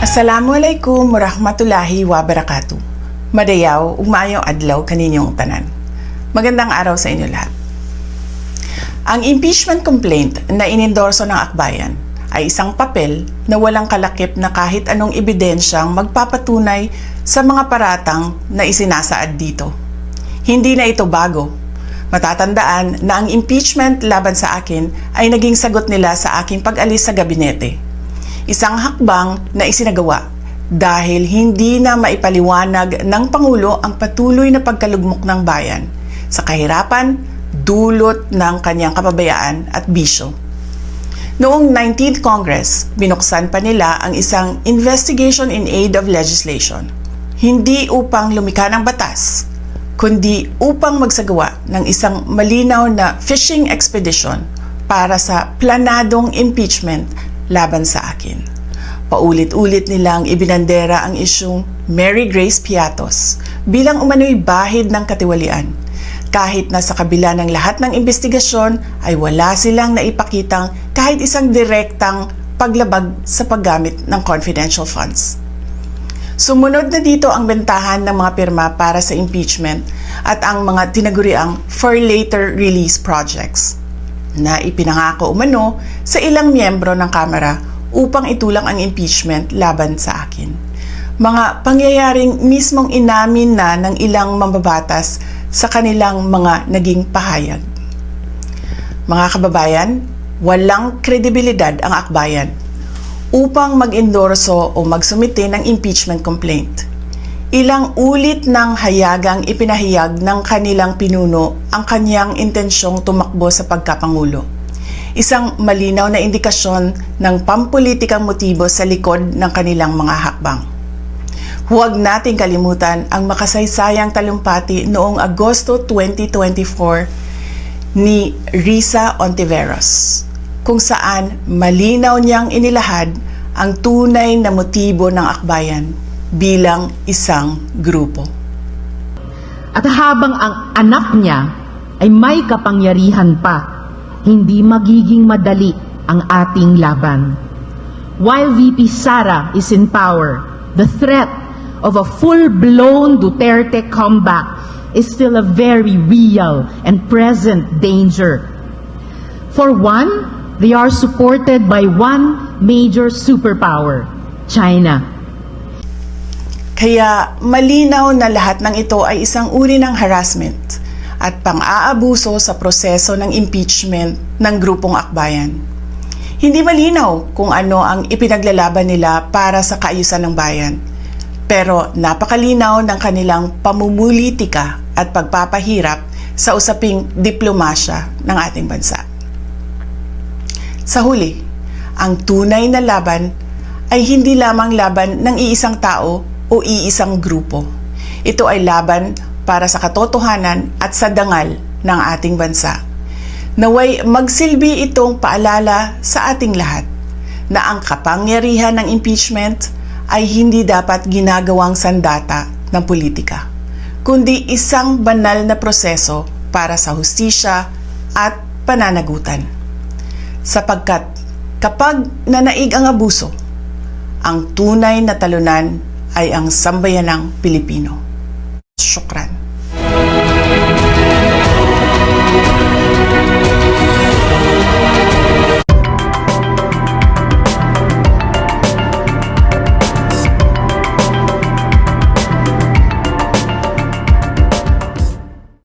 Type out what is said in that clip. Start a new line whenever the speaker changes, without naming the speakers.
Assalamualaikum warahmatullahi wabarakatuh. Madayaw, ug maayong adlaw kaninyong tanan. Magandang araw sa inyo lahat. Ang impeachment complaint na inendorso ng akbayan ay isang papel na walang kalakip na kahit anong ebidensyang magpapatunay sa mga paratang na isinasaad dito. Hindi na ito bago. Matatandaan na ang impeachment laban sa akin ay naging sagot nila sa aking pag-alis sa gabinete. Isang hakbang na isinagawa dahil hindi na maipaliwanag ng Pangulo ang patuloy na pagkalugmok ng bayan sa kahirapan dulot ng kanyang kapabayaan at bisyo. Noong 19th Congress, binuksan pa nila ang isang Investigation in Aid of Legislation. Hindi upang lumikha ng batas, kundi upang magsagawa ng isang malinaw na fishing expedition para sa planadong impeachment laban sa akin. Paulit-ulit nilang ibinandera ang isyung Mary Grace Piatos bilang umano'y bahid ng katiwalian. Kahit na sa kabila ng lahat ng investigasyon ay wala silang naipakitang kahit isang direktang paglabag sa paggamit ng confidential funds. Sumunod na dito ang bentahan ng mga pirma para sa impeachment at ang mga tinaguriang for later release projects na ipinangako umano sa ilang miyembro ng Kamara upang itulang ang impeachment laban sa akin. Mga pangyayaring mismong inamin na ng ilang mambabatas sa kanilang mga naging pahayag. Mga kababayan, walang kredibilidad ang akbayan upang mag-endorso o magsumite ng impeachment complaint. Ilang ulit ng hayagang ipinahayag ng kanilang pinuno ang kanyang intensyong tumakbo sa pagkapangulo. Isang malinaw na indikasyon ng pampulitikang motibo sa likod ng kanilang mga hakbang. Huwag nating kalimutan ang makasaysayang talumpati noong Agosto 2024 ni Risa Ontiveros, kung saan malinaw niyang inilahad ang tunay na motibo ng akbayan bilang isang grupo.
At habang ang anak niya ay may kapangyarihan pa, hindi magiging madali ang ating laban. While VP Sara is in power, the threat of a full-blown Duterte comeback is still a very real and present danger. For one, they are supported by one major superpower, China.
Kaya malinaw na lahat ng ito ay isang uri ng harassment at pang-aabuso sa proseso ng impeachment ng grupong akbayan. Hindi malinaw kung ano ang ipinaglalaban nila para sa kaayusan ng bayan, pero napakalinaw ng kanilang pamumulitika at pagpapahirap sa usaping diplomasya ng ating bansa. Sa huli, ang tunay na laban ay hindi lamang laban ng iisang tao o iisang grupo. Ito ay laban para sa katotohanan at sa dangal ng ating bansa. Naway magsilbi itong paalala sa ating lahat na ang kapangyarihan ng impeachment ay hindi dapat ginagawang sandata ng politika, kundi isang banal na proseso para sa hustisya at pananagutan. Sapagkat kapag nanaig ang abuso, ang tunay na talunan ay ang sambayanang Pilipino. Syukran.